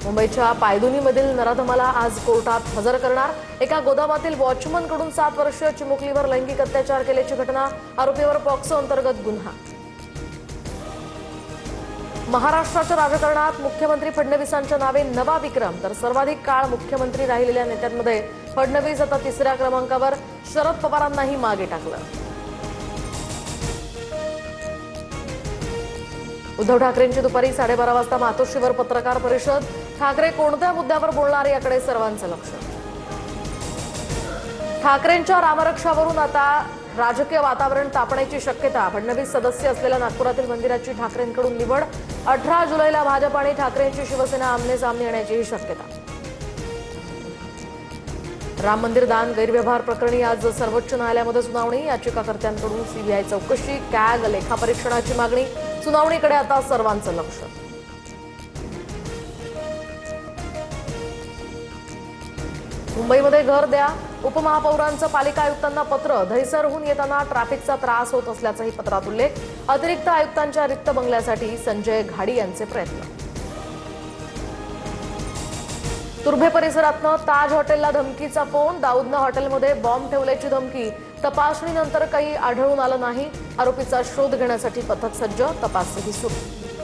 मुंबईच्या पायधुनीमधील नराधमाला आज कोर्टात हजर करणार। एका गोदामातील वॉचमनकडून 7 वर्षीय चिमुकलीवर लैंगिक अत्याचार केल्याची घटना। आरोपीवर पॉक्सो अंतर्गत गुन्हा। महाराष्ट्राच्या राजकारणात मुख्यमंत्री फडणवीसांच्या नावे नवा विक्रम। तर सर्वाधिक काळ मुख्यमंत्री राहिलेल्या नेत्यांमध्ये फडणवीस आता 3ऱ्या क्रमांकावर। शरद पवारांनाही मागे टाकलं। उद्धव ठाकरेंची दुपारी 12:30 वाजता मातोश्रीवर पत्रकार परिषद। ठाकरे कोणत्या मुद्द्यावर बोलणार याकडे सर्वांचं लक्ष। ठाकरेंच्या रामरक्षावरून आता राजकीय वातावरण तापण्याची शक्यता। फडणवीस सदस्य असलेल्या नागपुरातील मंदिराची ठाकरेंकडून निवड। 18 जुलैला भाजप आणि ठाकरेंची शिवसेना आमने सामने येण्याचीही शक्यता। राम मंदिर दान गैरव्यवहार प्रकरणी आज सर्वोच्च न्यायालयामध्ये सुनावणी। याचिकाकर्त्यांकडून सीबीआय चौकशी, कॅग लेखापरीक्षणाची मागणी। सुनावणीकडे आता सर्वांचं लक्ष। मुंबईमध्ये घर द्या, उपमहापौरांचं पालिका आयुक्तांना पत्र। दहिसरहून येताना ट्रॅफिकचा त्रास होत असल्याचाही पत्रात उल्लेख। अतिरिक्त आयुक्तांच्या रिक्त बंगल्यासाठी संजय घाडी यांचे प्रयत्न। तुर्भे परिसरातनं ताज हॉटेलला धमकीचा फोन। दाऊदनं हॉटेलमध्ये बॉम्ब ठेवल्याची धमकी। तपासणीनंतर काही आढळून आलं नाही। आरोपीचा शोध घेण्यासाठी पथक सज्ज, तपासही सुरू।